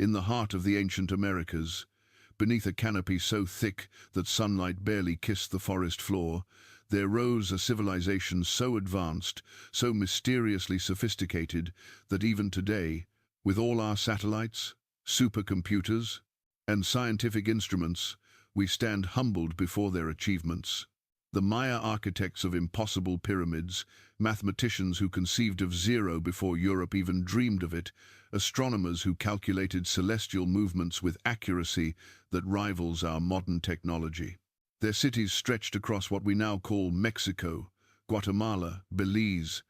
In the heart of the ancient Americas, beneath a canopy so thick that sunlight barely kissed the forest floor, there rose a civilization so advanced, so mysteriously sophisticated, that even today, with all our satellites, supercomputers, and scientific instruments, we stand humbled before their achievements. The Maya architects of impossible pyramids, mathematicians who conceived of zero before Europe even dreamed of it, astronomers who calculated celestial movements with accuracy that rivals our modern technology. Their cities stretched across what we now call Mexico, Guatemala, Belize,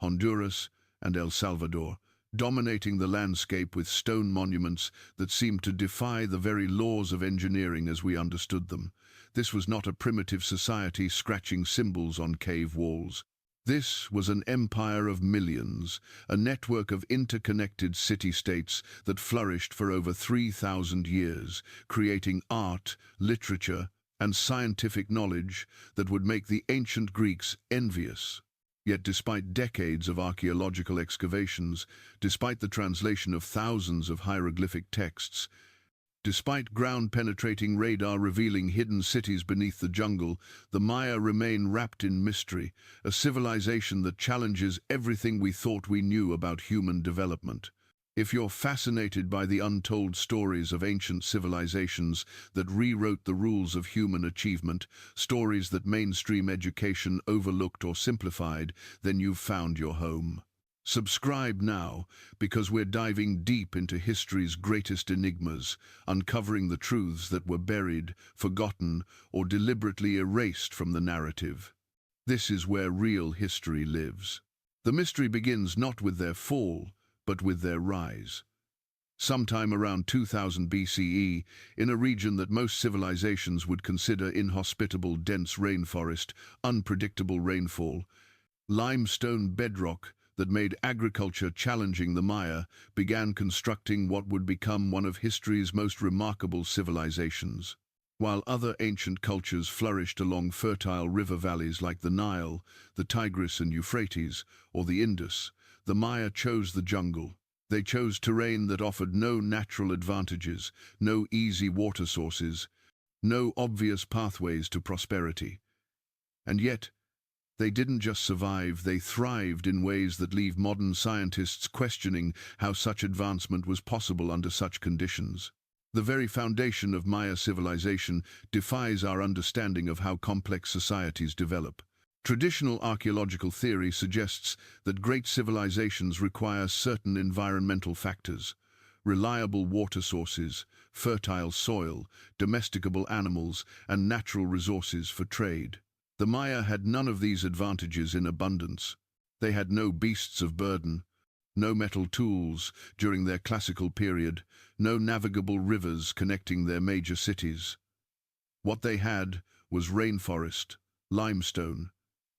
Honduras, and El Salvador, dominating the landscape with stone monuments that seemed to defy the very laws of engineering as we understood them. This was not a primitive society scratching symbols on cave walls. This was an empire of millions, a network of interconnected city-states that flourished for over 3,000 years, creating art, literature, and scientific knowledge that would make the ancient Greeks envious. Yet despite decades of archaeological excavations, despite the translation of thousands of hieroglyphic texts, despite ground-penetrating radar revealing hidden cities beneath the jungle, the Maya remain wrapped in mystery, a civilization that challenges everything we thought we knew about human development. If you're fascinated by the untold stories of ancient civilizations that rewrote the rules of human achievement, stories that mainstream education overlooked or simplified, then you've found your home. Subscribe now, because we're diving deep into history's greatest enigmas, uncovering the truths that were buried, forgotten, or deliberately erased from the narrative. This is where real history lives. The mystery begins not with their fall, but with their rise. Sometime around 2000 BCE, in a region that most civilizations would consider inhospitable, dense rainforest, unpredictable rainfall, limestone bedrock that made agriculture challenging, the Maya began constructing what would become one of history's most remarkable civilizations. While other ancient cultures flourished along fertile river valleys like the Nile, the Tigris and Euphrates, or the Indus, the Maya chose the jungle. They chose terrain that offered no natural advantages, no easy water sources, no obvious pathways to prosperity. And yet, they didn't just survive, they thrived in ways that leave modern scientists questioning how such advancement was possible under such conditions. The very foundation of Maya civilization defies our understanding of how complex societies develop. Traditional archaeological theory suggests that great civilizations require certain environmental factors: reliable water sources, fertile soil, domesticable animals, and natural resources for trade. The Maya had none of these advantages in abundance. They had no beasts of burden, no metal tools during their classical period, no navigable rivers connecting their major cities. What they had was rainforest, limestone,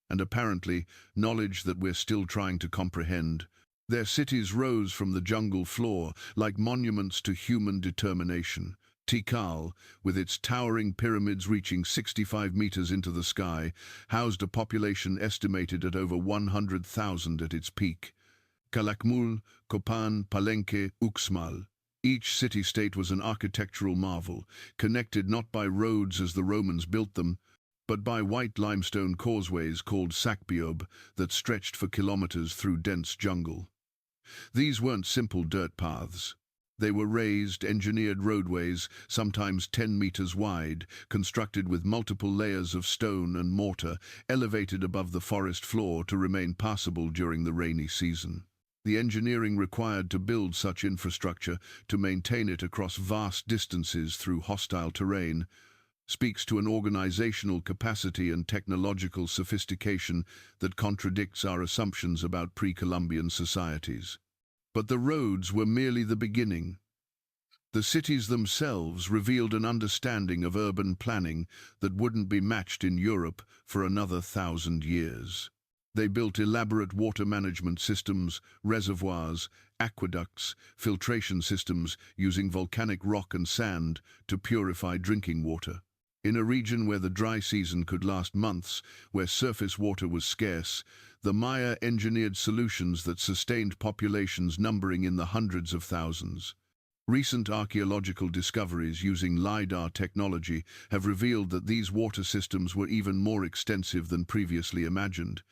and apparently knowledge that we're still trying to comprehend. Their cities rose from the jungle floor like monuments to human determination. Tikal, with its towering pyramids reaching 65 meters into the sky, housed a population estimated at over 100,000 at its peak. Calakmul, Copan, Palenque, Uxmal. Each city-state was an architectural marvel, connected not by roads as the Romans built them, but by white limestone causeways called sakbiob that stretched for kilometers through dense jungle. These weren't simple dirt paths. They were raised, engineered roadways, sometimes 10 meters wide, constructed with multiple layers of stone and mortar, elevated above the forest floor to remain passable during the rainy season. The engineering required to build such infrastructure, to maintain it across vast distances through hostile terrain, speaks to an organizational capacity and technological sophistication that contradicts our assumptions about pre-Columbian societies. But the roads were merely the beginning. The cities themselves revealed an understanding of urban planning that wouldn't be matched in Europe for another 1,000 years. They built elaborate water management systems, reservoirs, aqueducts, filtration systems using volcanic rock and sand to purify drinking water. In a region where the dry season could last months, where surface water was scarce, the Maya engineered solutions that sustained populations numbering in the hundreds of thousands. Recent archaeological discoveries using LiDAR technology have revealed that these water systems were even more extensive than previously imagined,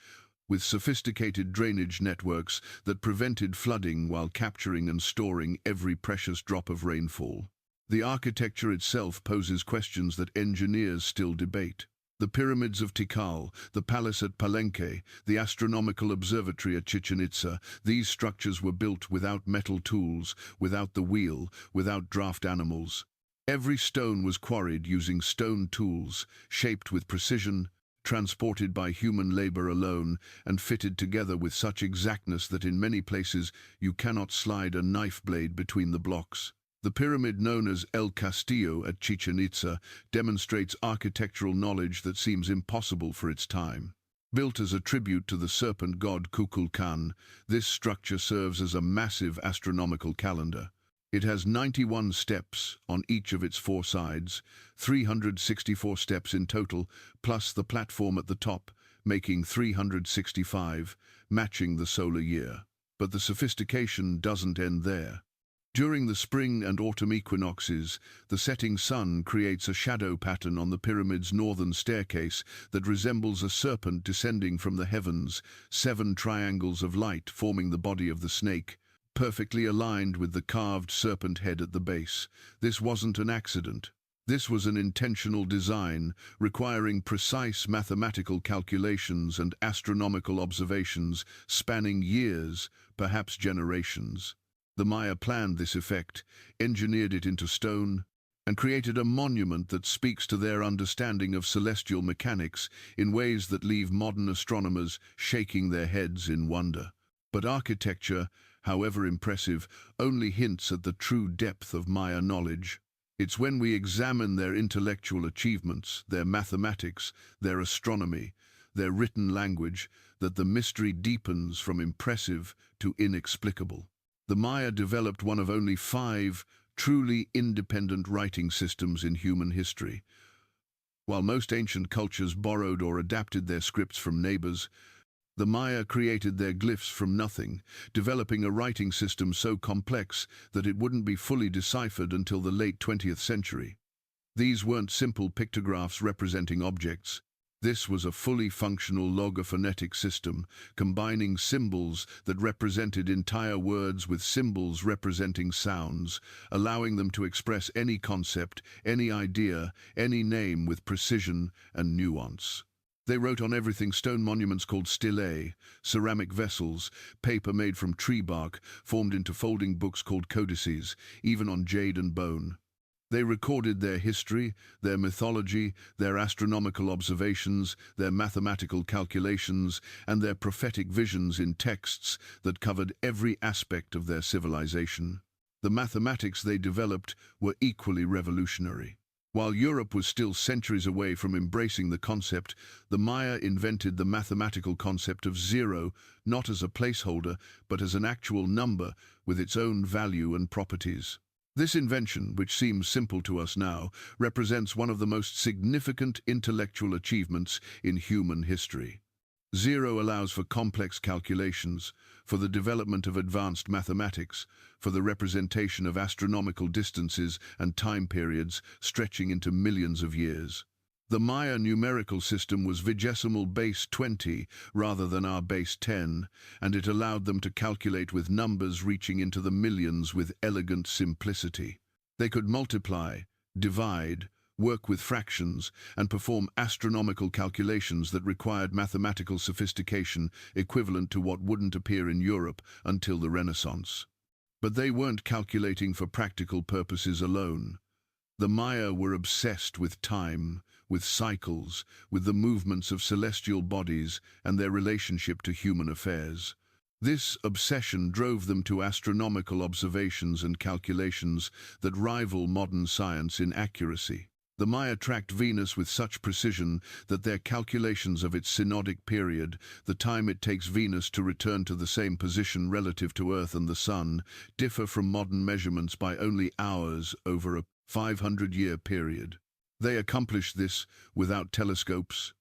with sophisticated drainage networks that prevented flooding while capturing and storing every precious drop of rainfall. The architecture itself poses questions that engineers still debate. The pyramids of Tikal, the palace at Palenque, the astronomical observatory at Chichen Itza, these structures were built without metal tools, without the wheel, without draft animals. Every stone was quarried using stone tools, shaped with precision, transported by human labor alone, and fitted together with such exactness that in many places you cannot slide a knife blade between the blocks. The pyramid known as El Castillo at Chichen Itza demonstrates architectural knowledge that seems impossible for its time. Built as a tribute to the serpent god Kukulkan, this structure serves as a massive astronomical calendar. It has 91 steps on each of its four sides, 364 steps in total, plus the platform at the top, making 365, matching the solar year. But the sophistication doesn't end there. During the spring and autumn equinoxes, the setting sun creates a shadow pattern on the pyramid's northern staircase that resembles a serpent descending from the heavens, 7 triangles of light forming the body of the snake, perfectly aligned with the carved serpent head at the base. This wasn't an accident. This was an intentional design, requiring precise mathematical calculations and astronomical observations spanning years, perhaps generations. The Maya planned this effect, engineered it into stone, and created a monument that speaks to their understanding of celestial mechanics in ways that leave modern astronomers shaking their heads in wonder. But architecture, however impressive, only hints at the true depth of Maya knowledge. It's when we examine their intellectual achievements, their mathematics, their astronomy, their written language, that the mystery deepens from impressive to inexplicable. The Maya developed one of only 5 truly independent writing systems in human history. While most ancient cultures borrowed or adapted their scripts from neighbors, the Maya created their glyphs from nothing, developing a writing system so complex that it wouldn't be fully deciphered until the late 20th century. These weren't simple pictographs representing objects. This was a fully functional logophonetic system, combining symbols that represented entire words with symbols representing sounds, allowing them to express any concept, any idea, any name with precision and nuance. They wrote on everything: stone monuments called stelae, ceramic vessels, paper made from tree bark, formed into folding books called codices, even on jade and bone. They recorded their history, their mythology, their astronomical observations, their mathematical calculations, and their prophetic visions in texts that covered every aspect of their civilization. The mathematics they developed were equally revolutionary. While Europe was still centuries away from embracing the concept, the Maya invented the mathematical concept of zero, not as a placeholder, but as an actual number with its own value and properties. This invention, which seems simple to us now, represents one of the most significant intellectual achievements in human history. Zero allows for complex calculations, for the development of advanced mathematics, for the representation of astronomical distances and time periods stretching into millions of years. The Maya numerical system was vigesimal base 20 rather than our base 10, and it allowed them to calculate with numbers reaching into the millions with elegant simplicity. They could multiply, divide, work with fractions, and perform astronomical calculations that required mathematical sophistication equivalent to what wouldn't appear in Europe until the Renaissance. But they weren't calculating for practical purposes alone. The Maya were obsessed with time, with cycles, with the movements of celestial bodies and their relationship to human affairs. This obsession drove them to astronomical observations and calculations that rival modern science in accuracy. The Maya tracked Venus with such precision that their calculations of its synodic period, the time it takes Venus to return to the same position relative to Earth and the Sun, differ from modern measurements by only hours over a 500-year period. They accomplished this without telescopes,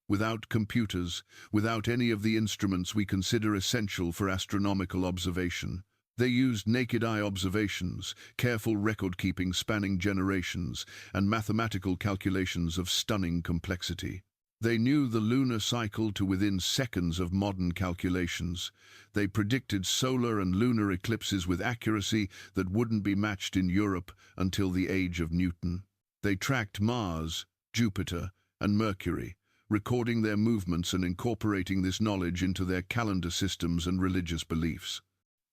without computers, without any of the instruments we consider essential for astronomical observation. They used naked-eye observations, careful record-keeping spanning generations, and mathematical calculations of stunning complexity. They knew the lunar cycle to within seconds of modern calculations. They predicted solar and lunar eclipses with accuracy that wouldn't be matched in Europe until the age of Newton. They tracked Mars, Jupiter, and Mercury, recording their movements and incorporating this knowledge into their calendar systems and religious beliefs.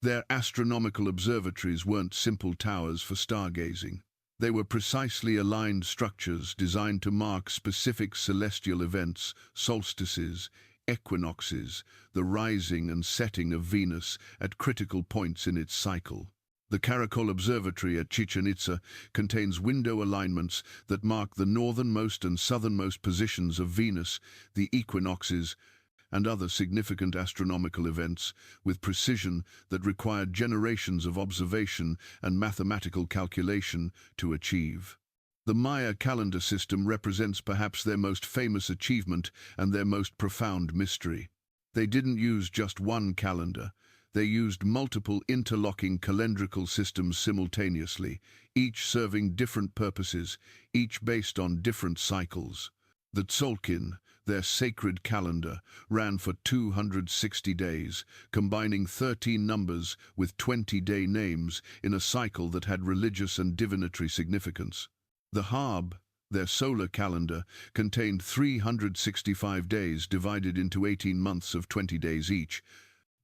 Their astronomical observatories weren't simple towers for stargazing. They were precisely aligned structures designed to mark specific celestial events, solstices, equinoxes, the rising and setting of Venus at critical points in its cycle. The Caracol Observatory at Chichen Itza contains window alignments that mark the northernmost and southernmost positions of Venus, the equinoxes, and other significant astronomical events with precision that required generations of observation and mathematical calculation to achieve. The Maya calendar system represents perhaps their most famous achievement and their most profound mystery. They didn't use just one calendar. They used multiple interlocking calendrical systems simultaneously, each serving different purposes, each based on different cycles. The Tzolkin, their sacred calendar, ran for 260 days, combining 13 numbers with 20-day names in a cycle that had religious and divinatory significance. The Hab, their solar calendar, contained 365 days divided into 18 months of 20 days each,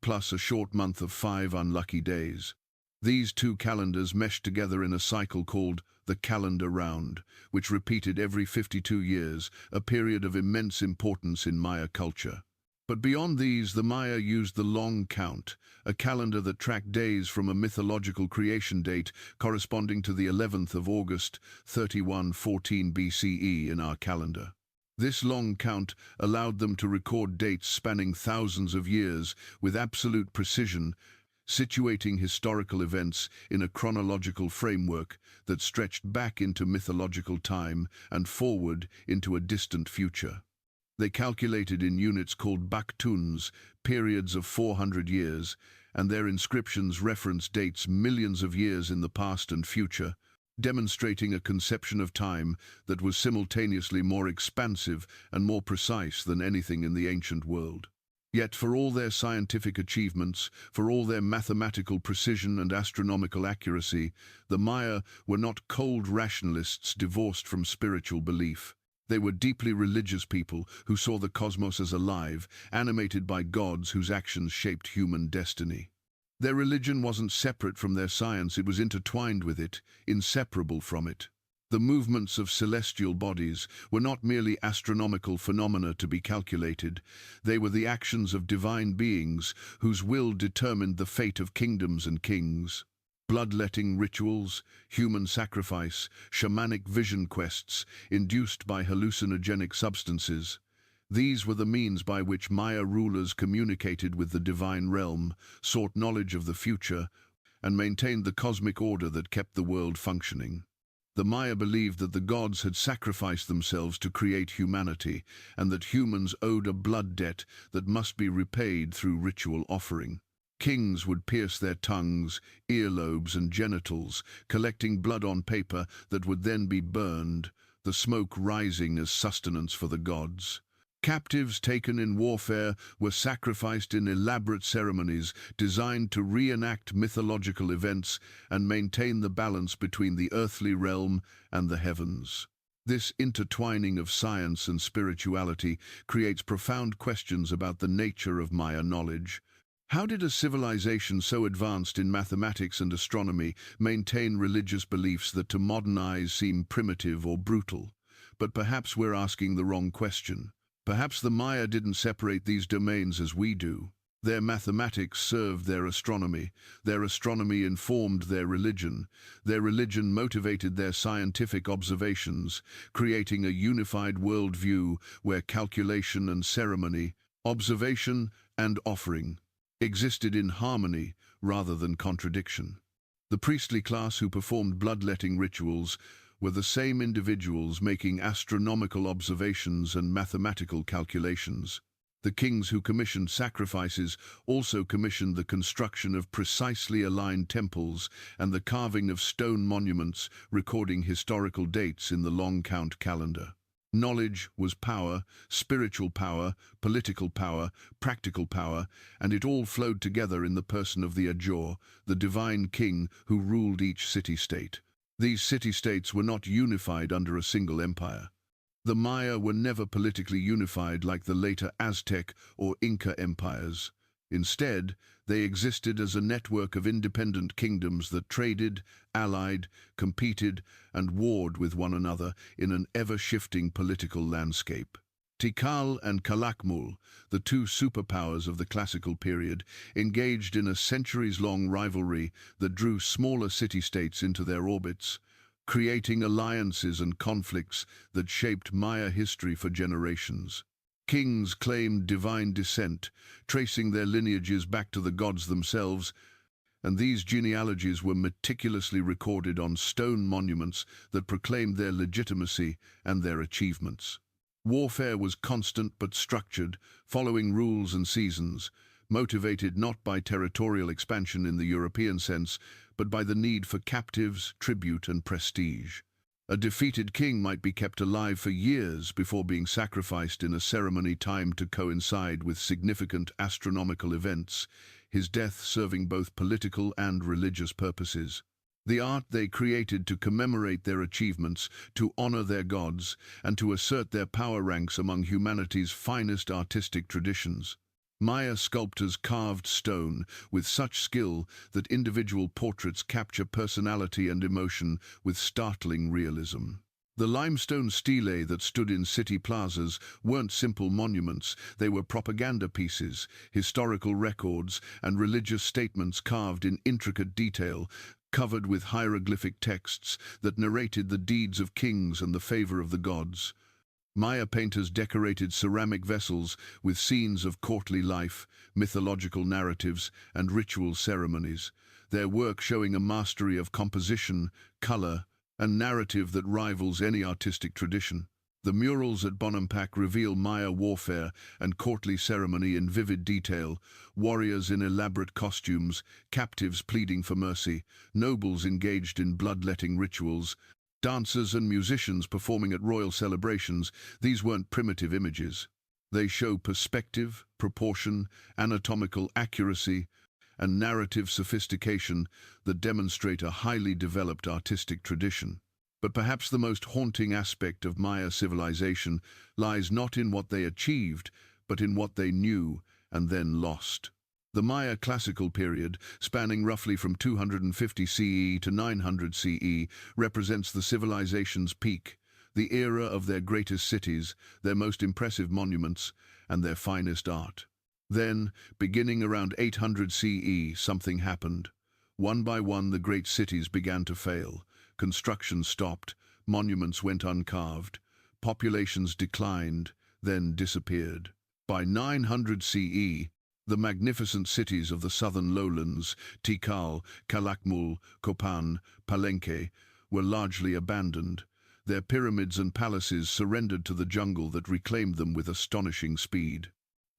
plus a short month of 5 unlucky days. These two calendars meshed together in a cycle called the calendar round, which repeated every 52 years, a period of immense importance in Maya culture. But beyond these, the Maya used the long count, a calendar that tracked days from a mythological creation date corresponding to the 11th of August, 3114 BCE in our calendar. This long count allowed them to record dates spanning thousands of years with absolute precision, situating historical events in a chronological framework that stretched back into mythological time and forward into a distant future. They calculated in units called baktuns, periods of 400 years, and their inscriptions reference dates millions of years in the past and future, demonstrating a conception of time that was simultaneously more expansive and more precise than anything in the ancient world. Yet for all their scientific achievements, for all their mathematical precision and astronomical accuracy, the Maya were not cold rationalists divorced from spiritual belief. They were deeply religious people who saw the cosmos as alive, animated by gods whose actions shaped human destiny. Their religion wasn't separate from their science, it was intertwined with it, inseparable from it. The movements of celestial bodies were not merely astronomical phenomena to be calculated. They were the actions of divine beings whose will determined the fate of kingdoms and kings. Bloodletting rituals, human sacrifice, shamanic vision quests induced by hallucinogenic substances. These were the means by which Maya rulers communicated with the divine realm, sought knowledge of the future, and maintained the cosmic order that kept the world functioning. The Maya believed that the gods had sacrificed themselves to create humanity, and that humans owed a blood debt that must be repaid through ritual offering. Kings would pierce their tongues, earlobes, and genitals, collecting blood on paper that would then be burned, the smoke rising as sustenance for the gods. Captives taken in warfare were sacrificed in elaborate ceremonies designed to reenact mythological events and maintain the balance between the earthly realm and the heavens. This intertwining of science and spirituality creates profound questions about the nature of Maya knowledge. How did a civilization so advanced in mathematics and astronomy maintain religious beliefs that to modern eyes seem primitive or brutal? But perhaps we're asking the wrong question. Perhaps the Maya didn't separate these domains as we do. Their mathematics served their astronomy informed their religion motivated their scientific observations, creating a unified worldview where calculation and ceremony, observation and offering, existed in harmony rather than contradiction. The priestly class who performed bloodletting rituals were the same individuals making astronomical observations and mathematical calculations. The kings who commissioned sacrifices also commissioned the construction of precisely aligned temples and the carving of stone monuments recording historical dates in the long count calendar. Knowledge was power, spiritual power, political power, practical power, and it all flowed together in the person of the Ajor, the divine king who ruled each city-state. These city-states were not unified under a single empire. The Maya were never politically unified like the later Aztec or Inca empires. Instead, they existed as a network of independent kingdoms that traded, allied, competed, and warred with one another in an ever-shifting political landscape. Tikal and Calakmul, the two superpowers of the classical period, engaged in a centuries-long rivalry that drew smaller city-states into their orbits, creating alliances and conflicts that shaped Maya history for generations. Kings claimed divine descent, tracing their lineages back to the gods themselves, and these genealogies were meticulously recorded on stone monuments that proclaimed their legitimacy and their achievements. Warfare was constant but structured, following rules and seasons, motivated not by territorial expansion in the European sense, but by the need for captives, tribute, and prestige. A defeated king might be kept alive for years before being sacrificed in a ceremony timed to coincide with significant astronomical events, his death serving both political and religious purposes. The art they created to commemorate their achievements, to honor their gods, and to assert their power ranks among humanity's finest artistic traditions. Maya sculptors carved stone with such skill that individual portraits capture personality and emotion with startling realism. The limestone stelae that stood in city plazas weren't simple monuments, they were propaganda pieces, historical records, and religious statements carved in intricate detail, covered with hieroglyphic texts that narrated the deeds of kings and the favor of the gods. Maya painters decorated ceramic vessels with scenes of courtly life, mythological narratives, and ritual ceremonies, their work showing a mastery of composition, color, and narrative that rivals any artistic tradition. The murals at Bonampak reveal Maya warfare and courtly ceremony in vivid detail, warriors in elaborate costumes, captives pleading for mercy, nobles engaged in bloodletting rituals, dancers and musicians performing at royal celebrations. These weren't primitive images. They show perspective, proportion, anatomical accuracy, and narrative sophistication that demonstrate a highly developed artistic tradition. But perhaps the most haunting aspect of Maya civilization lies not in what they achieved, but in what they knew and then lost. The Maya classical period, spanning roughly from 250 CE to 900 CE, represents the civilization's peak, the era of their greatest cities, their most impressive monuments, and their finest art. Then, beginning around 800 CE, something happened. One by one, the great cities began to fail. Construction stopped, monuments went uncarved, populations declined, then disappeared. By 900 CE, the magnificent cities of the southern lowlands, Tikal, Calakmul, Copan, Palenque, were largely abandoned. Their pyramids and palaces surrendered to the jungle that reclaimed them with astonishing speed.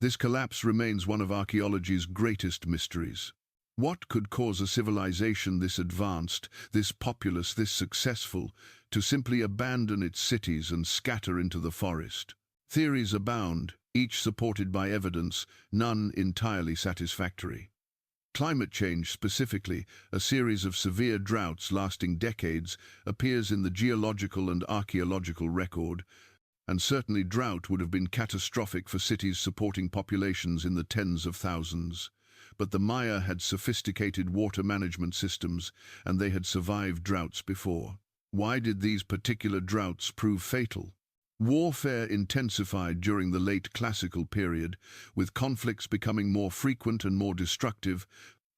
This collapse remains one of archaeology's greatest mysteries. What could cause a civilization this advanced, this populous, this successful, to simply abandon its cities and scatter into the forest? Theories abound, each supported by evidence, none entirely satisfactory. Climate change specifically, a series of severe droughts lasting decades, appears in the geological and archaeological record, and certainly drought would have been catastrophic for cities supporting populations in the tens of thousands. But the Maya had sophisticated water management systems, and they had survived droughts before. Why did these particular droughts prove fatal? Warfare intensified during the late classical period, with conflicts becoming more frequent and more destructive,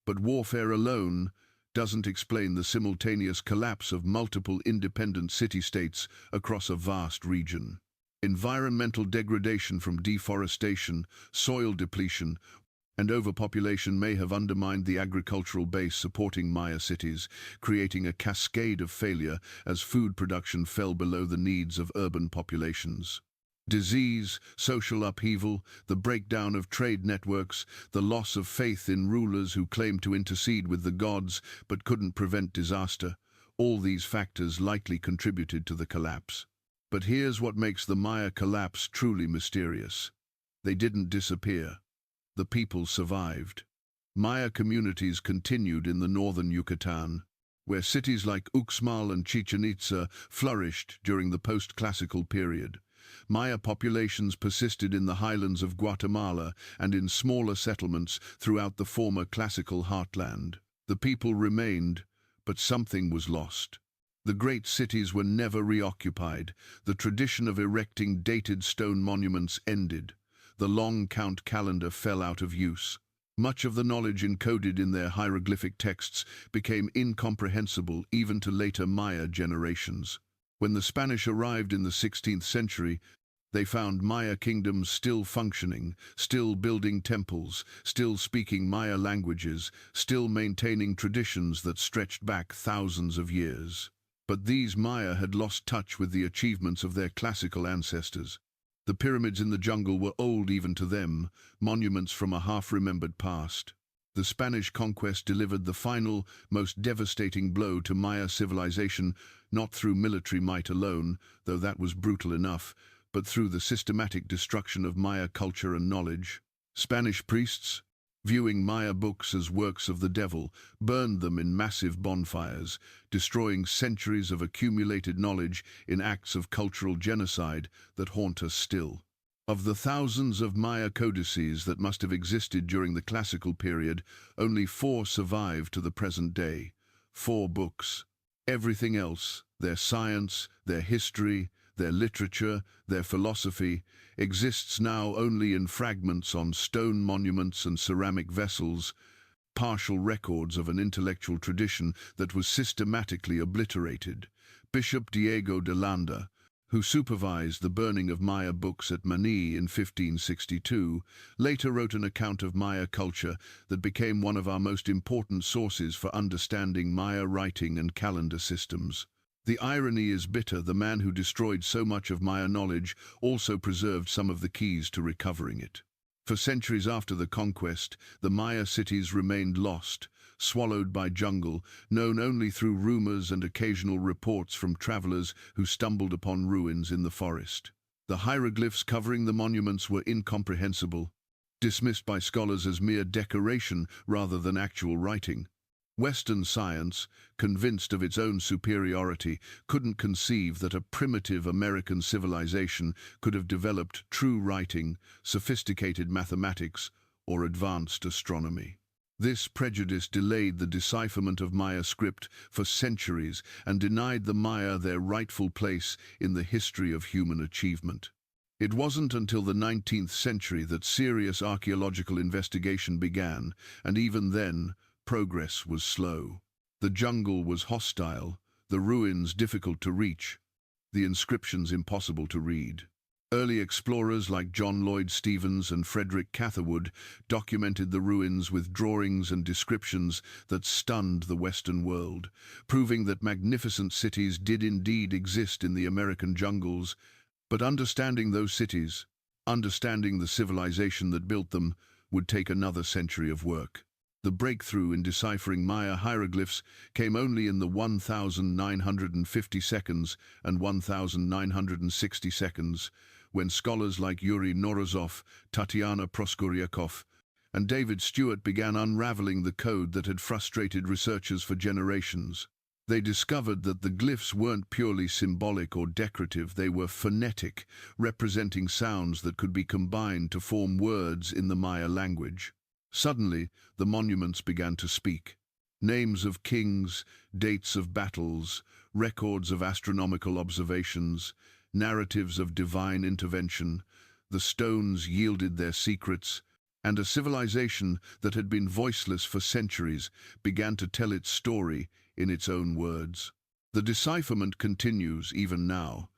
but warfare alone doesn't explain the simultaneous collapse of multiple independent city-states across a vast region. Environmental degradation from deforestation, soil depletion, and overpopulation may have undermined the agricultural base supporting Maya cities, creating a cascade of failure as food production fell below the needs of urban populations. Disease, social upheaval, the breakdown of trade networks, the loss of faith in rulers who claimed to intercede with the gods but couldn't prevent disaster, all these factors likely contributed to the collapse. But here's what makes the Maya collapse truly mysterious. They didn't disappear. The people survived. Maya communities continued in the northern Yucatan, where cities like Uxmal and Chichen Itza flourished during the post-classical period. Maya populations persisted in the highlands of Guatemala and in smaller settlements throughout the former classical heartland. The people remained, but something was lost. The great cities were never reoccupied. The tradition of erecting dated stone monuments ended. The long count calendar fell out of use. Much of the knowledge encoded in their hieroglyphic texts became incomprehensible even to later Maya generations. When the Spanish arrived in the 16th century, they found Maya kingdoms still functioning, still building temples, still speaking Maya languages, still maintaining traditions that stretched back thousands of years. But these Maya had lost touch with the achievements of their classical ancestors. The pyramids in the jungle were old even to them, monuments from a half-remembered past. The Spanish conquest delivered the final, most devastating blow to Maya civilization, not through military might alone, though that was brutal enough, but through the systematic destruction of Maya culture and knowledge. Spanish priests, viewing Maya books as works of the devil, burned them in massive bonfires, destroying centuries of accumulated knowledge in acts of cultural genocide that haunt us still. Of the thousands of Maya codices that must have existed during the classical period, only 4 survive to the present day. 4 books. Everything else, their science, their history, their literature, their philosophy, exists now only in fragments on stone monuments and ceramic vessels, partial records of an intellectual tradition that was systematically obliterated. Bishop Diego de Landa, who supervised the burning of Maya books at Mani in 1562, later wrote an account of Maya culture that became one of our most important sources for understanding Maya writing and calendar systems. The irony is bitter. The man who destroyed so much of Maya knowledge also preserved some of the keys to recovering it. For centuries after the conquest, the Maya cities remained lost, swallowed by jungle, known only through rumors and occasional reports from travelers who stumbled upon ruins in the forest. The hieroglyphs covering the monuments were incomprehensible, dismissed by scholars as mere decoration rather than actual writing. Western science, convinced of its own superiority, couldn't conceive that a primitive American civilization could have developed true writing, sophisticated mathematics, or advanced astronomy. This prejudice delayed the decipherment of Maya script for centuries and denied the Maya their rightful place in the history of human achievement. It wasn't until the 19th century that serious archaeological investigation began, and even then, progress was slow. The jungle was hostile, the ruins difficult to reach, the inscriptions impossible to read. Early explorers like John Lloyd Stevens and Frederick Catherwood documented the ruins with drawings and descriptions that stunned the Western world, proving that magnificent cities did indeed exist in the American jungles. But understanding those cities, understanding the civilization that built them, would take another century of work. The breakthrough in deciphering Maya hieroglyphs came only in the 1950 seconds and 1960 seconds, when scholars like Yuri Norozov, Tatiana Proskoryakov, and David Stewart began unraveling the code that had frustrated researchers for generations. They discovered that the glyphs weren't purely symbolic or decorative, they were phonetic, representing sounds that could be combined to form words in the Maya language. Suddenly, the monuments began to speak. Names of kings, dates of battles, records of astronomical observations, narratives of divine intervention. The stones yielded their secrets, and a civilization that had been voiceless for centuries began to tell its story in its own words. The decipherment continues even now,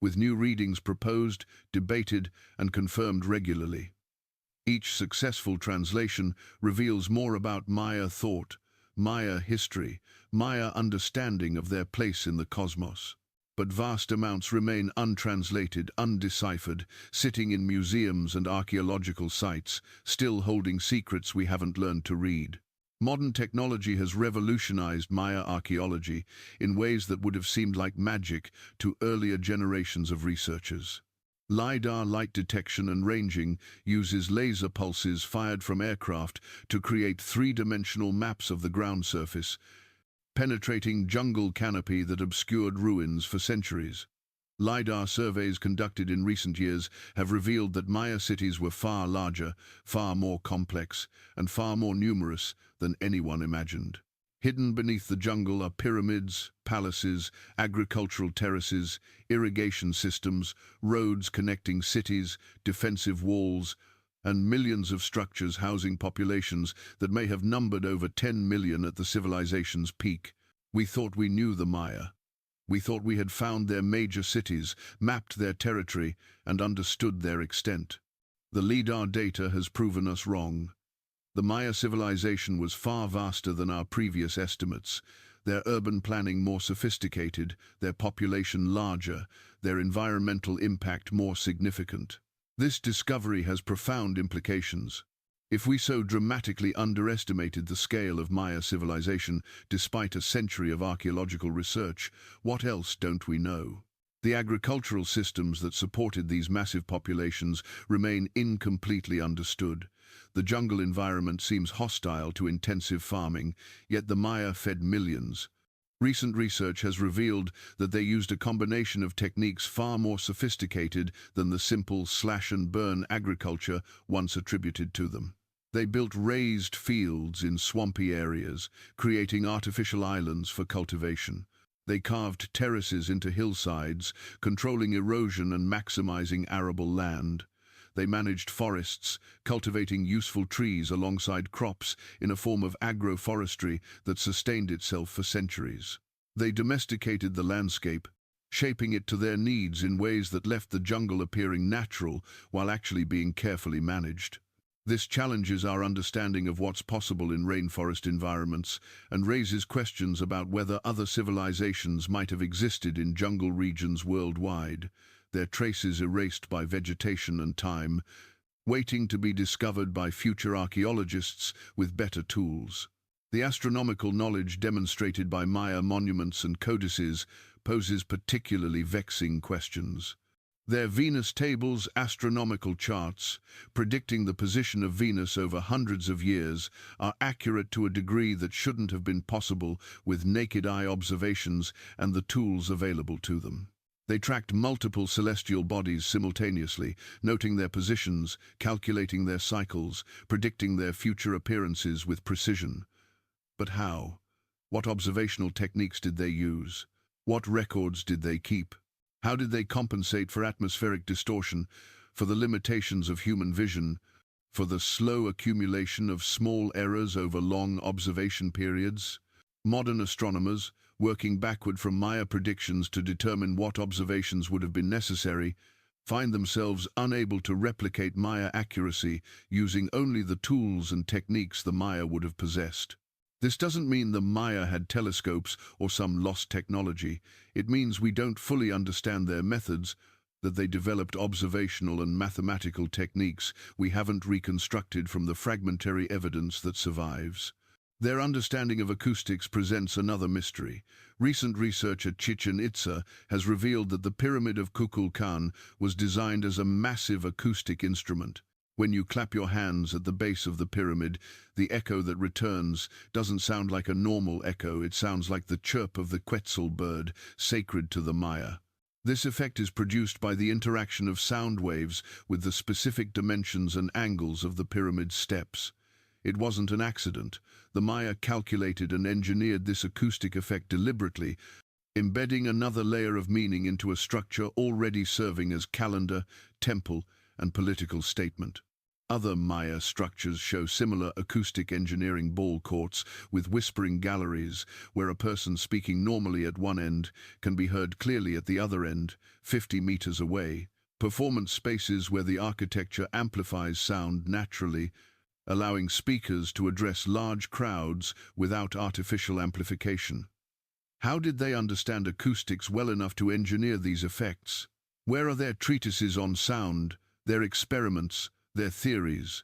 with new readings proposed, debated, and confirmed regularly. Each successful translation reveals more about Maya thought, Maya history, Maya understanding of their place in the cosmos. But vast amounts remain untranslated, undeciphered, sitting in museums and archaeological sites, still holding secrets we haven't learned to read. Modern technology has revolutionized Maya archaeology in ways that would have seemed like magic to earlier generations of researchers. LiDAR, light detection and ranging, uses laser pulses fired from aircraft to create three-dimensional maps of the ground surface, penetrating jungle canopy that obscured ruins for centuries. LiDAR surveys conducted in recent years have revealed that Maya cities were far larger, far more complex, and far more numerous than anyone imagined. Hidden beneath the jungle are pyramids, palaces, agricultural terraces, irrigation systems, roads connecting cities, defensive walls, and millions of structures housing populations that may have numbered over 10 million at the civilization's peak. We thought we knew the Maya. We thought we had found their major cities, mapped their territory, and understood their extent. The LiDAR data has proven us wrong. The Maya civilization was far vaster than our previous estimates, their urban planning more sophisticated, their population larger, their environmental impact more significant. This discovery has profound implications. If we so dramatically underestimated the scale of Maya civilization despite a century of archaeological research, what else don't we know? The agricultural systems that supported these massive populations remain incompletely understood. The jungle environment seems hostile to intensive farming, yet the Maya fed millions. Recent research has revealed that they used a combination of techniques far more sophisticated than the simple slash-and-burn agriculture once attributed to them. They built raised fields in swampy areas, creating artificial islands for cultivation. They carved terraces into hillsides, controlling erosion and maximizing arable land. They managed forests, cultivating useful trees alongside crops in a form of agroforestry that sustained itself for centuries. They domesticated the landscape, shaping it to their needs in ways that left the jungle appearing natural while actually being carefully managed. This challenges our understanding of what's possible in rainforest environments and raises questions about whether other civilizations might have existed in jungle regions worldwide, their traces erased by vegetation and time, waiting to be discovered by future archaeologists with better tools. The astronomical knowledge demonstrated by Maya monuments and codices poses particularly vexing questions. Their Venus tables, astronomical charts, predicting the position of Venus over hundreds of years, are accurate to a degree that shouldn't have been possible with naked-eye observations and the tools available to them. They tracked multiple celestial bodies simultaneously, noting their positions, calculating their cycles, predicting their future appearances with precision. But how? What observational techniques did they use? What records did they keep? How did they compensate for atmospheric distortion, for the limitations of human vision, for the slow accumulation of small errors over long observation periods? Modern astronomers, working backward from Maya predictions to determine what observations would have been necessary, find themselves unable to replicate Maya accuracy using only the tools and techniques the Maya would have possessed. This doesn't mean the Maya had telescopes or some lost technology. It means we don't fully understand their methods, that they developed observational and mathematical techniques we haven't reconstructed from the fragmentary evidence that survives. Their understanding of acoustics presents another mystery. Recent research at Chichen Itza has revealed that the Pyramid of Kukulkan was designed as a massive acoustic instrument. When you clap your hands at the base of the pyramid, the echo that returns doesn't sound like a normal echo, it sounds like the chirp of the Quetzal bird, sacred to the Maya. This effect is produced by the interaction of sound waves with the specific dimensions and angles of the pyramid's steps. It wasn't an accident. The Maya calculated and engineered this acoustic effect deliberately, embedding another layer of meaning into a structure already serving as calendar, temple, and political statement. Other Maya structures show similar acoustic engineering ball courts with whispering galleries where a person speaking normally at one end can be heard clearly at the other end, 50 meters away. Performance spaces where the architecture amplifies sound naturally, allowing speakers to address large crowds without artificial amplification. How did they understand acoustics well enough to engineer these effects? Where are their treatises on sound, their experiments, their theories?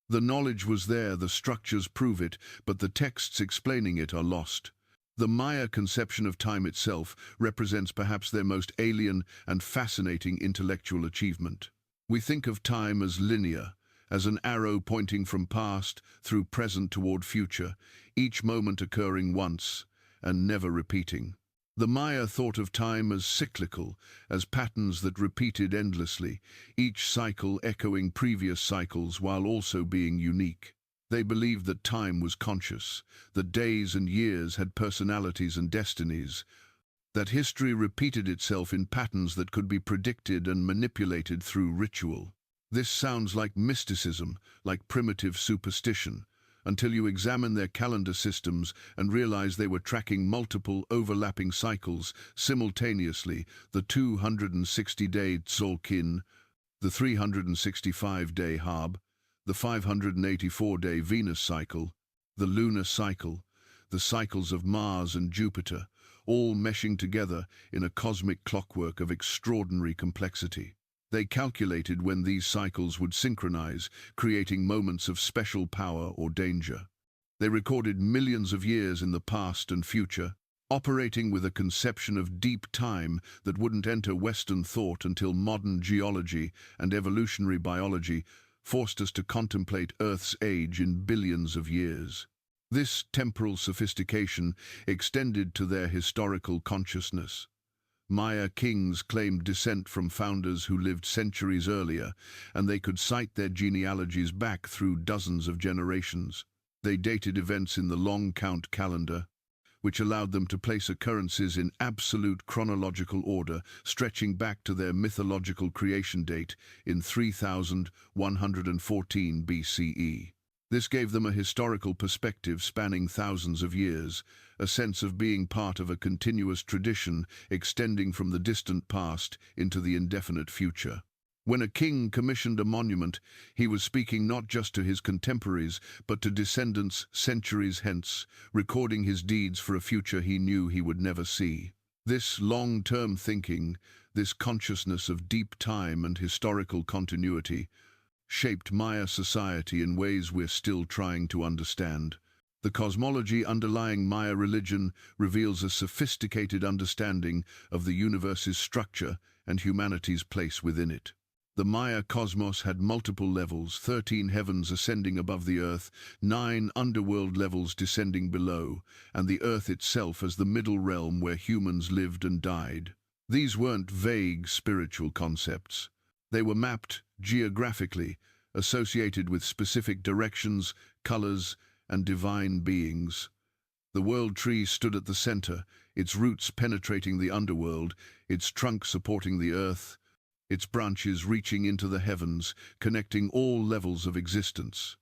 The knowledge was there, the structures prove it, but the texts explaining it are lost. The Maya conception of time itself represents perhaps their most alien and fascinating intellectual achievement. We think of time as linear, as an arrow pointing from past through present toward future, each moment occurring once and never repeating. The Maya thought of time as cyclical, as patterns that repeated endlessly, each cycle echoing previous cycles while also being unique. They believed that time was conscious, that days and years had personalities and destinies, that history repeated itself in patterns that could be predicted and manipulated through ritual. This sounds like mysticism, like primitive superstition, until you examine their calendar systems and realize they were tracking multiple overlapping cycles simultaneously: the 260-day Tzolk'in, the 365-day Hab, the 584-day Venus cycle, the lunar cycle, the cycles of Mars and Jupiter, all meshing together in a cosmic clockwork of extraordinary complexity. They calculated when these cycles would synchronize, creating moments of special power or danger. They recorded millions of years in the past and future, operating with a conception of deep time that wouldn't enter Western thought until modern geology and evolutionary biology forced us to contemplate Earth's age in billions of years. This temporal sophistication extended to their historical consciousness. Maya kings claimed descent from founders who lived centuries earlier, and they could cite their genealogies back through dozens of generations. They dated events in the long count calendar, which allowed them to place occurrences in absolute chronological order, stretching back to their mythological creation date in 3114 BCE. This gave them a historical perspective spanning thousands of years, a sense of being part of a continuous tradition extending from the distant past into the indefinite future. When a king commissioned a monument, he was speaking not just to his contemporaries, but to descendants centuries hence, recording his deeds for a future he knew he would never see. This long-term thinking, this consciousness of deep time and historical continuity, shaped Maya society in ways we're still trying to understand. The cosmology underlying Maya religion reveals a sophisticated understanding of the universe's structure and humanity's place within it. The Maya cosmos had multiple levels: 13 heavens ascending above the earth, 9 underworld levels descending below, and the earth itself as the middle realm where humans lived and died. These weren't vague spiritual concepts. They were mapped geographically, associated with specific directions, colors, and divine beings. The world tree stood at the center, its roots penetrating the underworld, its trunk supporting the earth, its branches reaching into the heavens, connecting all levels of existence.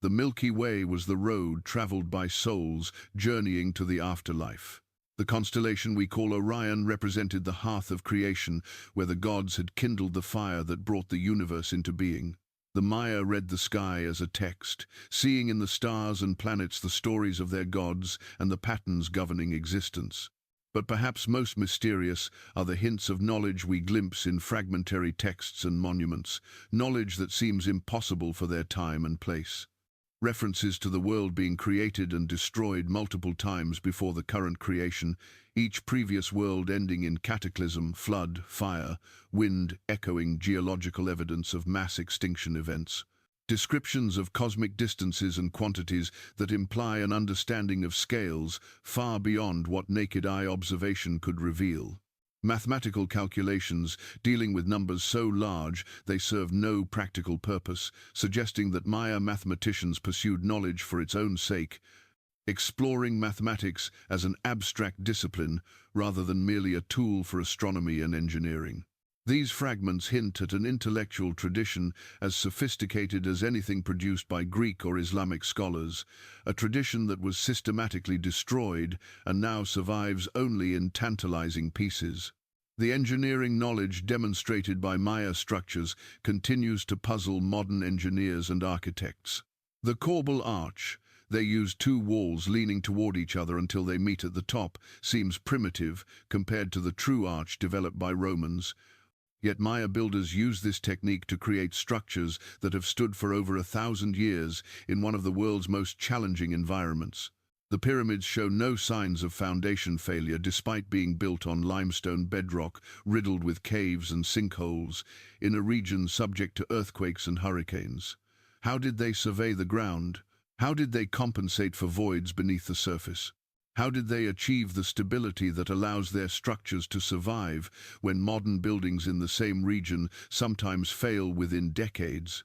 The Milky Way was the road traveled by souls journeying to the afterlife. The constellation we call Orion represented the hearth of creation, where the gods had kindled the fire that brought the universe into being. The Maya read the sky as a text, seeing in the stars and planets the stories of their gods and the patterns governing existence. But perhaps most mysterious are the hints of knowledge we glimpse in fragmentary texts and monuments, knowledge that seems impossible for their time and place. References to the world being created and destroyed multiple times before the current creation, each previous world ending in cataclysm, flood, fire, wind, echoing geological evidence of mass extinction events. Descriptions of cosmic distances and quantities that imply an understanding of scales far beyond what naked eye observation could reveal. Mathematical calculations dealing with numbers so large they serve no practical purpose, suggesting that Maya mathematicians pursued knowledge for its own sake, exploring mathematics as an abstract discipline rather than merely a tool for astronomy and engineering. These fragments hint at an intellectual tradition as sophisticated as anything produced by Greek or Islamic scholars, a tradition that was systematically destroyed and now survives only in tantalizing pieces. The engineering knowledge demonstrated by Maya structures continues to puzzle modern engineers and architects. The corbel arch, They use two walls leaning toward each other until they meet at the top. Seems primitive compared to the true arch developed by Romans. Yet Maya builders use this technique to create structures that have stood for over 1,000 years in one of the world's most challenging environments. The pyramids show no signs of foundation failure despite being built on limestone bedrock riddled with caves and sinkholes in a region subject to earthquakes and hurricanes. How did they survey the ground? How did they compensate for voids beneath the surface? How did they achieve the stability that allows their structures to survive when modern buildings in the same region sometimes fail within decades?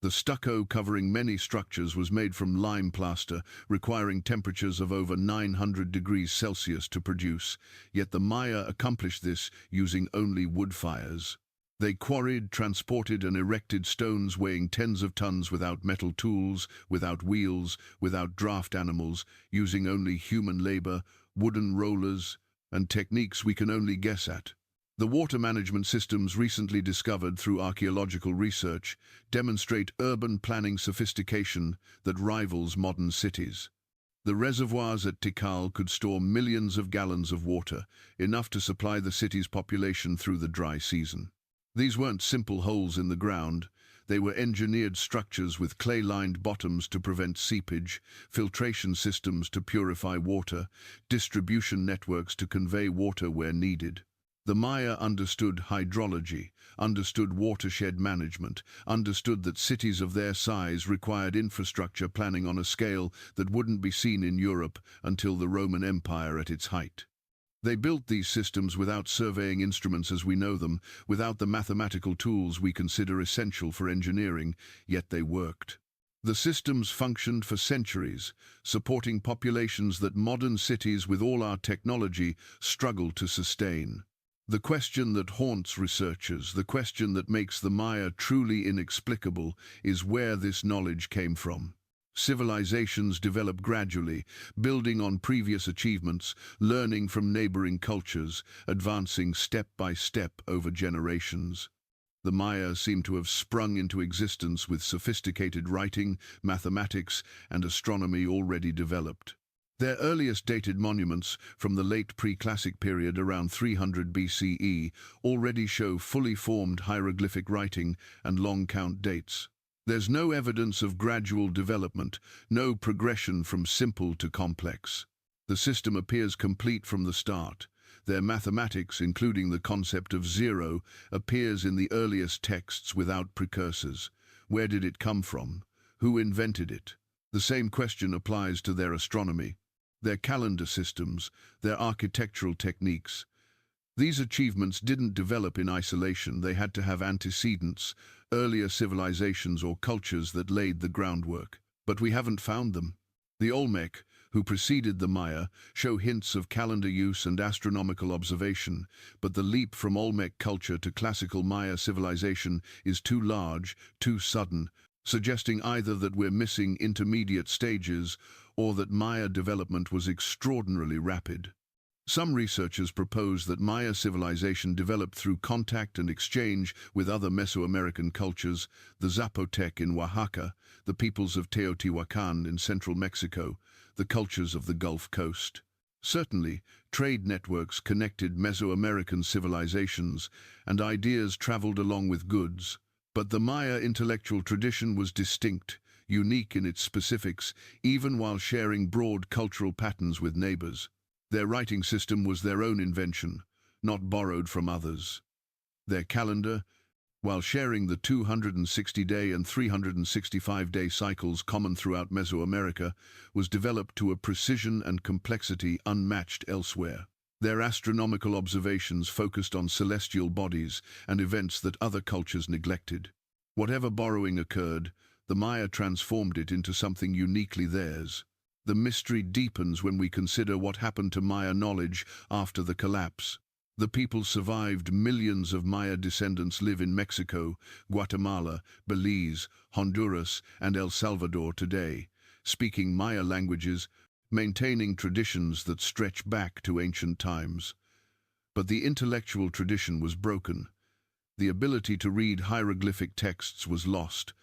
The stucco covering many structures was made from lime plaster, requiring temperatures of over 900 degrees Celsius to produce, yet the Maya accomplished this using only wood fires. They quarried, transported and erected stones weighing tens of tons without metal tools, without wheels, without draft animals, using only human labor, wooden rollers, and techniques we can only guess at. The water management systems recently discovered through archaeological research demonstrate urban planning sophistication that rivals modern cities. The reservoirs at Tikal could store millions of gallons of water, enough to supply the city's population through the dry season. These weren't simple holes in the ground. They were engineered structures with clay-lined bottoms to prevent seepage, filtration systems to purify water, distribution networks to convey water where needed. The Maya understood hydrology, understood watershed management, understood that cities of their size required infrastructure planning on a scale that wouldn't be seen in Europe until the Roman Empire at its height. They built these systems without surveying instruments as we know them, without the mathematical tools we consider essential for engineering, yet they worked. The systems functioned for centuries, supporting populations that modern cities with all our technology struggle to sustain. The question that haunts researchers, the question that makes the Maya truly inexplicable, is where this knowledge came from. Civilizations develop gradually, building on previous achievements, learning from neighboring cultures, advancing step by step over generations. The Maya seem to have sprung into existence with sophisticated writing, mathematics, and astronomy already developed. Their earliest dated monuments, from the late pre-classic period around 300 BCE, already show fully formed hieroglyphic writing and long count dates. There's no evidence of gradual development, no progression from simple to complex. The system appears complete from the start. Their mathematics, including the concept of zero, appears in the earliest texts without precursors. Where did it come from? Who invented it? The same question applies to their astronomy, their calendar systems, their architectural techniques. These achievements didn't develop in isolation. They had to have antecedents, earlier civilizations or cultures that laid the groundwork. But we haven't found them. The Olmec, who preceded the Maya, show hints of calendar use and astronomical observation, but the leap from Olmec culture to classical Maya civilization is too large, too sudden, suggesting either that we're missing intermediate stages or that Maya development was extraordinarily rapid. Some researchers propose that Maya civilization developed through contact and exchange with other Mesoamerican cultures, the Zapotec in Oaxaca, the peoples of Teotihuacan in central Mexico, the cultures of the Gulf Coast. Certainly, trade networks connected Mesoamerican civilizations, and ideas traveled along with goods. But the Maya intellectual tradition was distinct, unique in its specifics, even while sharing broad cultural patterns with neighbors. Their writing system was their own invention, not borrowed from others. Their calendar, while sharing the 260-day and 365-day cycles common throughout Mesoamerica, was developed to a precision and complexity unmatched elsewhere. Their astronomical observations focused on celestial bodies and events that other cultures neglected. Whatever borrowing occurred, the Maya transformed it into something uniquely theirs. The mystery deepens when we consider what happened to Maya knowledge after the collapse. The people survived. Millions of Maya descendants live in Mexico, Guatemala, Belize, Honduras, and El Salvador today, speaking Maya languages, maintaining traditions that stretch back to ancient times. But the intellectual tradition was broken. The ability to read hieroglyphic texts was lost.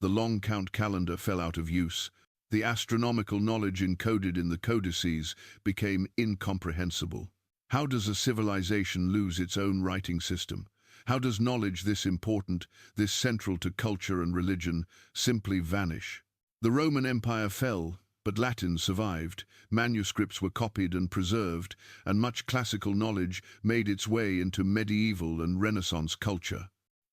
The long count calendar fell out of use. The astronomical knowledge encoded in the codices became incomprehensible. How does a civilization lose its own writing system? How does knowledge this important, this central to culture and religion, simply vanish? The Roman Empire fell, but Latin survived. Manuscripts were copied and preserved, and much classical knowledge made its way into medieval and Renaissance culture.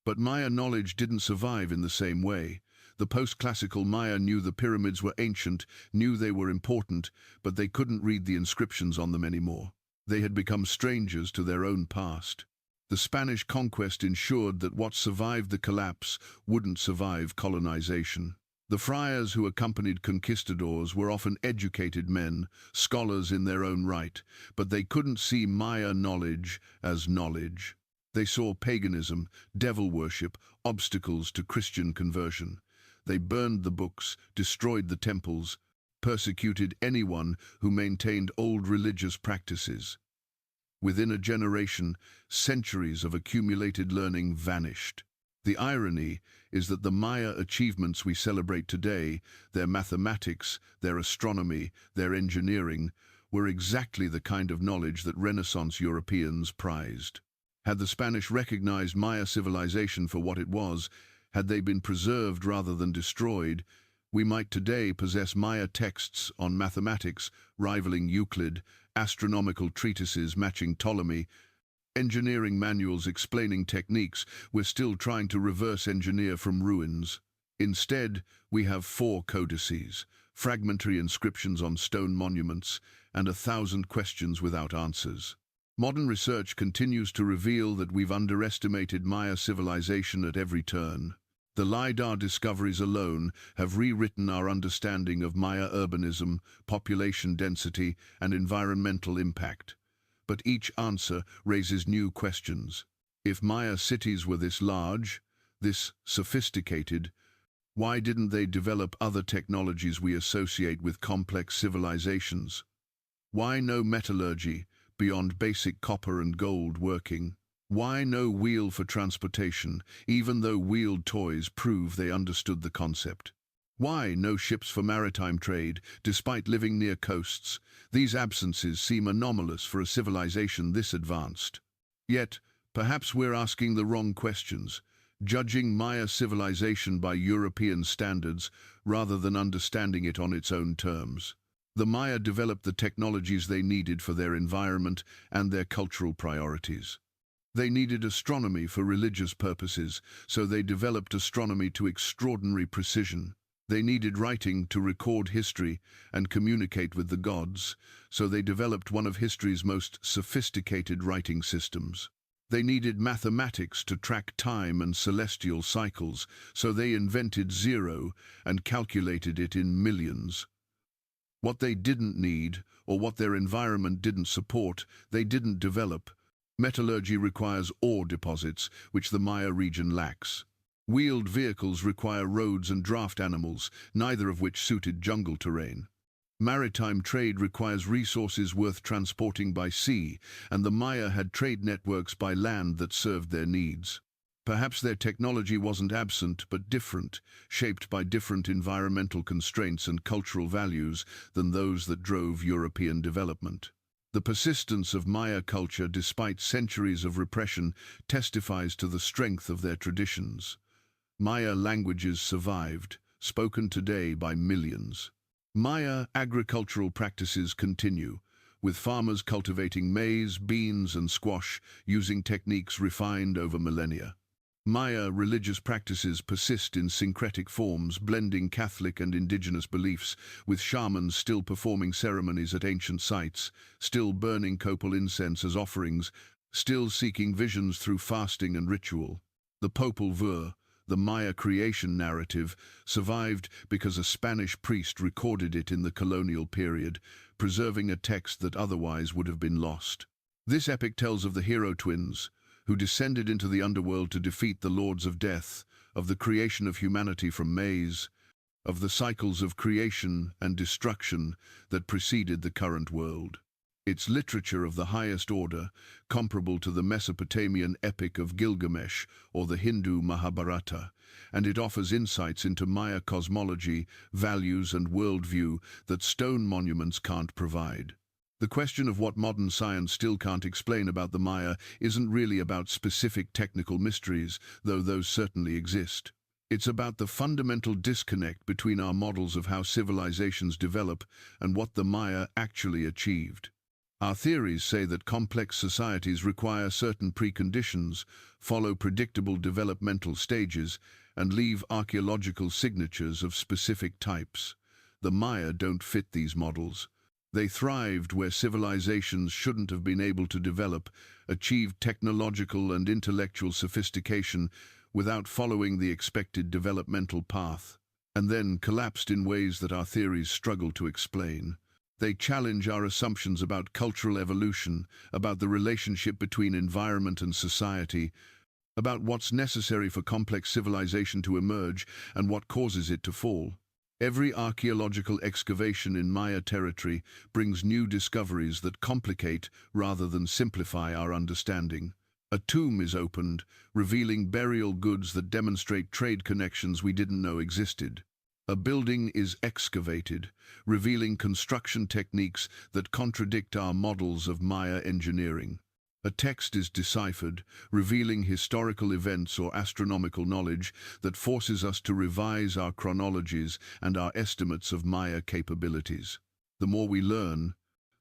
But Maya knowledge didn't survive in the same way. The post-classical Maya knew the pyramids were ancient, knew they were important, but they couldn't read the inscriptions on them anymore. They had become strangers to their own past. The Spanish conquest ensured that what survived the collapse wouldn't survive colonization. The friars who accompanied conquistadors were often educated men, scholars in their own right, but they couldn't see Maya knowledge as knowledge. They saw paganism, devil worship, obstacles to Christian conversion. They burned the books, destroyed the temples, persecuted anyone who maintained old religious practices. Within a generation, centuries of accumulated learning vanished. The irony is that the Maya achievements we celebrate today, their mathematics, their astronomy, their engineering, were exactly the kind of knowledge that Renaissance Europeans prized. Had the Spanish recognized Maya civilization for what it was, had they been preserved rather than destroyed, we might today possess Maya texts on mathematics rivaling Euclid, astronomical treatises matching Ptolemy, engineering manuals explaining techniques we're still trying to reverse engineer from ruins. Instead, we have 4 codices, fragmentary inscriptions on stone monuments, and 1,000 questions without answers. Modern research continues to reveal that we've underestimated Maya civilization at every turn. The LiDAR discoveries alone have rewritten our understanding of Maya urbanism, population density, and environmental impact. But each answer raises new questions. If Maya cities were this large, this sophisticated, why didn't they develop other technologies we associate with complex civilizations? Why no metallurgy beyond basic copper and gold working? Why no wheel for transportation, even though wheeled toys prove they understood the concept? Why no ships for maritime trade, despite living near coasts? These absences seem anomalous for a civilization this advanced. Yet, perhaps we're asking the wrong questions, judging Maya civilization by European standards rather than understanding it on its own terms. The Maya developed the technologies they needed for their environment and their cultural priorities. They needed astronomy for religious purposes, so they developed astronomy to extraordinary precision. They needed writing to record history and communicate with the gods, so they developed one of history's most sophisticated writing systems. They needed mathematics to track time and celestial cycles, so they invented zero and calculated it in millions. What they didn't need, or what their environment didn't support, they didn't develop. Metallurgy requires ore deposits, which the Maya region lacks. Wheeled vehicles require roads and draft animals, neither of which suited jungle terrain. Maritime trade requires resources worth transporting by sea, and the Maya had trade networks by land that served their needs. Perhaps their technology wasn't absent, but different, shaped by different environmental constraints and cultural values than those that drove European development. The persistence of Maya culture, despite centuries of repression, testifies to the strength of their traditions. Maya languages survived, spoken today by millions. Maya agricultural practices continue, with farmers cultivating maize, beans, and squash, using techniques refined over millennia. Maya religious practices persist in syncretic forms, blending Catholic and indigenous beliefs, with shamans still performing ceremonies at ancient sites, still burning copal incense as offerings, still seeking visions through fasting and ritual. The Popol Vuh, the Maya creation narrative, survived because a Spanish priest recorded it in the colonial period, preserving a text that otherwise would have been lost. This epic tells of the hero twins, who descended into the underworld to defeat the lords of death, of the creation of humanity from maize, of the cycles of creation and destruction that preceded the current world. It's literature of the highest order, comparable to the Mesopotamian epic of Gilgamesh or the Hindu Mahabharata, and it offers insights into Maya cosmology, values, and worldview that stone monuments can't provide. The question of what modern science still can't explain about the Maya isn't really about specific technical mysteries, though those certainly exist. It's about the fundamental disconnect between our models of how civilizations develop and what the Maya actually achieved. Our theories say that complex societies require certain preconditions, follow predictable developmental stages, and leave archaeological signatures of specific types. The Maya don't fit these models. They thrived where civilizations shouldn't have been able to develop, achieved technological and intellectual sophistication without following the expected developmental path, and then collapsed in ways that our theories struggle to explain. They challenge our assumptions about cultural evolution, about the relationship between environment and society, about what's necessary for complex civilization to emerge and what causes it to fall. Every archaeological excavation in Maya territory brings new discoveries that complicate rather than simplify our understanding. A tomb is opened, revealing burial goods that demonstrate trade connections we didn't know existed. A building is excavated, revealing construction techniques that contradict our models of Maya engineering. A text is deciphered, revealing historical events or astronomical knowledge that forces us to revise our chronologies and our estimates of Maya capabilities. The more we learn,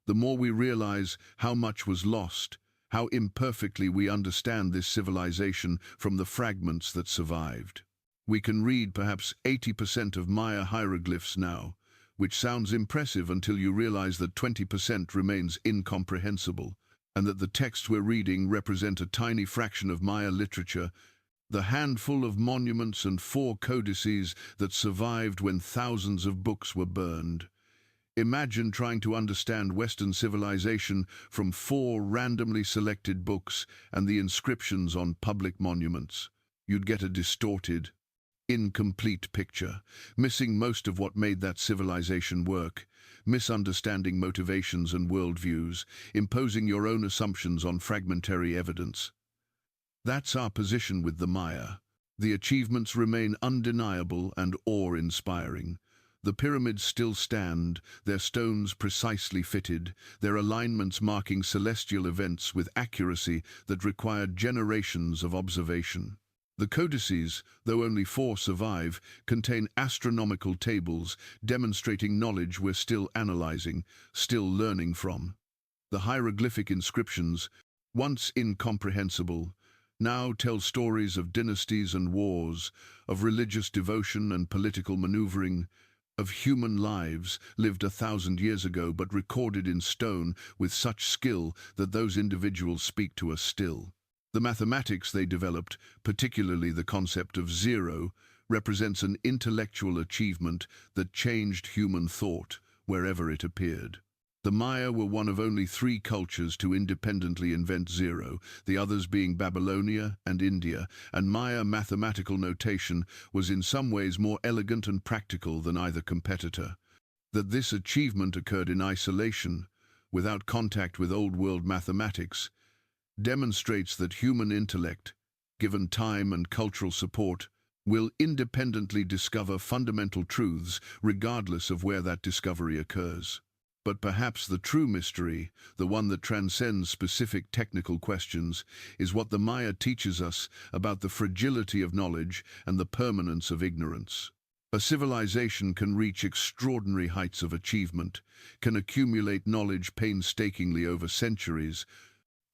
the more we realize how much was lost, how imperfectly we understand this civilization from the fragments that survived. We can read perhaps 80% of Maya hieroglyphs now, which sounds impressive until you realize that 20% remains incomprehensible, and that the texts we're reading represent a tiny fraction of Maya literature, the handful of monuments and 4 codices that survived when thousands of books were burned. Imagine trying to understand Western civilization from 4 randomly selected books and the inscriptions on public monuments. You'd get a distorted, incomplete picture, missing most of what made that civilization work, misunderstanding motivations and worldviews, imposing your own assumptions on fragmentary evidence. That's our position with the Maya. The achievements remain undeniable and awe-inspiring. The pyramids still stand, their stones precisely fitted, their alignments marking celestial events with accuracy that required generations of observation. The codices, though only 4 survive, contain astronomical tables demonstrating knowledge we're still analyzing, still learning from. The hieroglyphic inscriptions, once incomprehensible, now tell stories of dynasties and wars, of religious devotion and political maneuvering, of human lives lived 1,000 years ago but recorded in stone with such skill that those individuals speak to us still. The mathematics they developed, particularly the concept of zero, represents an intellectual achievement that changed human thought wherever it appeared. The Maya were one of only 3 cultures to independently invent zero, the others being Babylonia and India, and Maya mathematical notation was in some ways more elegant and practical than either competitor. That this achievement occurred in isolation, without contact with Old World mathematics, demonstrates that human intellect, given time and cultural support, will independently discover fundamental truths regardless of where that discovery occurs. But perhaps the true mystery, the one that transcends specific technical questions, is what the Maya teaches us about the fragility of knowledge and the permanence of ignorance. A civilization can reach extraordinary heights of achievement, can accumulate knowledge painstakingly over centuries,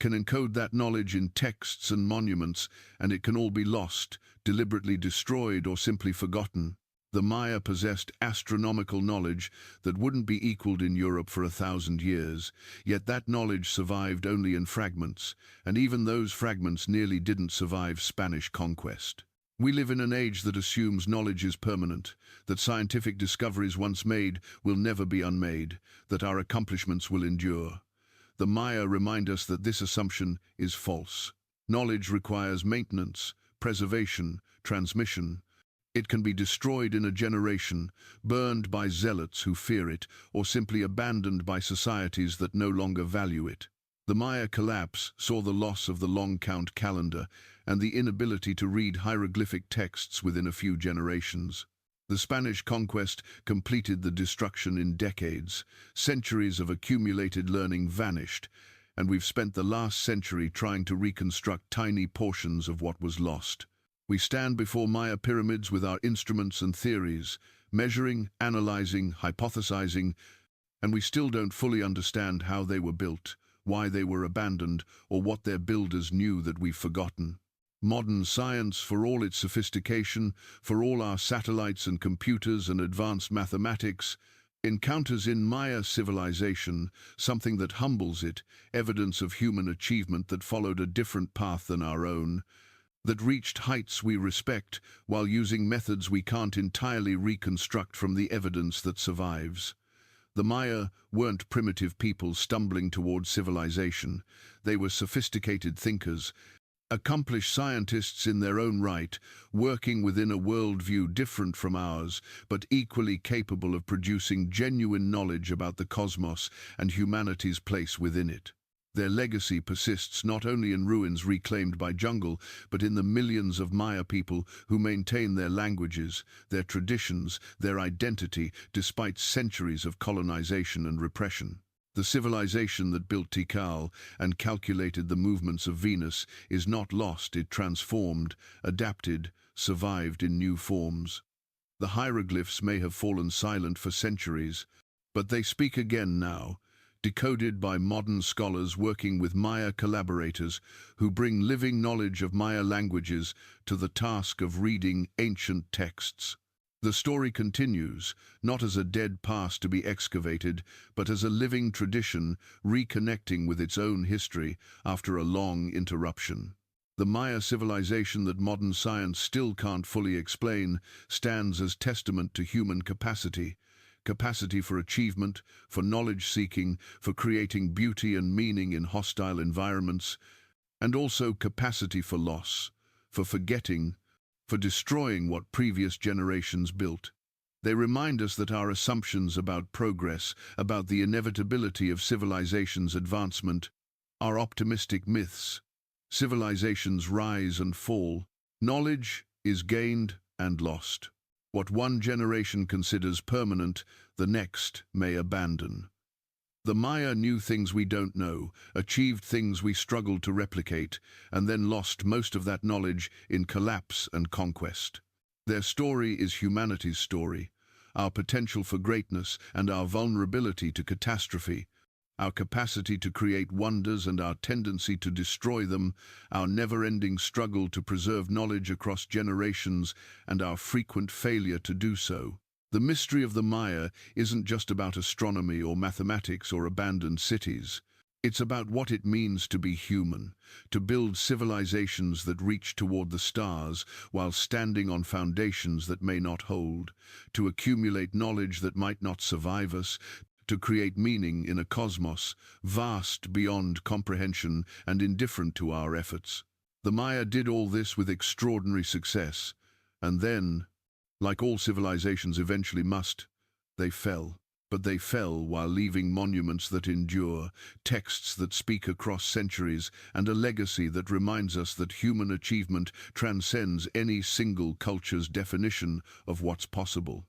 can encode that knowledge in texts and monuments, and it can all be lost, deliberately destroyed, or simply forgotten. The Maya possessed astronomical knowledge that wouldn't be equaled in Europe for 1,000 years, yet that knowledge survived only in fragments, and even those fragments nearly didn't survive Spanish conquest. We live in an age that assumes knowledge is permanent, that scientific discoveries once made will never be unmade, that our accomplishments will endure. The Maya remind us that this assumption is false. Knowledge requires maintenance, preservation, transmission. It can be destroyed in a generation, burned by zealots who fear it, or simply abandoned by societies that no longer value it. The Maya collapse saw the loss of the long count calendar and the inability to read hieroglyphic texts within a few generations. The Spanish conquest completed the destruction in decades. Centuries of accumulated learning vanished, and we've spent the last century trying to reconstruct tiny portions of what was lost. We stand before Maya pyramids with our instruments and theories, measuring, analyzing, hypothesizing, and we still don't fully understand how they were built, why they were abandoned, or what their builders knew that we've forgotten. Modern science, for all its sophistication, for all our satellites and computers and advanced mathematics, encounters in Maya civilization something that humbles it, evidence of human achievement that followed a different path than our own, that reached heights we respect while using methods we can't entirely reconstruct from the evidence that survives. The Maya weren't primitive people stumbling towards civilization. They were sophisticated thinkers, accomplished scientists in their own right, working within a worldview different from ours, but equally capable of producing genuine knowledge about the cosmos and humanity's place within it. Their legacy persists not only in ruins reclaimed by jungle, but in the millions of Maya people who maintain their languages, their traditions, their identity, despite centuries of colonization and repression. The civilization that built Tikal and calculated the movements of Venus is not lost, it transformed, adapted, survived in new forms. The hieroglyphs may have fallen silent for centuries, but they speak again now, decoded by modern scholars working with Maya collaborators who bring living knowledge of Maya languages to the task of reading ancient texts. The story continues, not as a dead past to be excavated, but as a living tradition reconnecting with its own history after a long interruption. The Maya civilization that modern science still can't fully explain stands as testament to human capacity for achievement, for knowledge-seeking, for creating beauty and meaning in hostile environments, and also capacity for loss, for forgetting, for destroying what previous generations built. They remind us that our assumptions about progress, about the inevitability of civilization's advancement, are optimistic myths. Civilizations rise and fall. Knowledge is gained and lost. What one generation considers permanent, the next may abandon. The Maya knew things we don't know, achieved things we struggled to replicate, and then lost most of that knowledge in collapse and conquest. Their story is humanity's story, our potential for greatness and our vulnerability to catastrophe, our capacity to create wonders and our tendency to destroy them, our never-ending struggle to preserve knowledge across generations and our frequent failure to do so. The mystery of the Maya isn't just about astronomy or mathematics or abandoned cities. It's about what it means to be human, to build civilizations that reach toward the stars while standing on foundations that may not hold, to accumulate knowledge that might not survive us, to create meaning in a cosmos vast beyond comprehension and indifferent to our efforts. The Maya did all this with extraordinary success, and then, like all civilizations eventually must, they fell. But they fell while leaving monuments that endure, texts that speak across centuries, and a legacy that reminds us that human achievement transcends any single culture's definition of what's possible.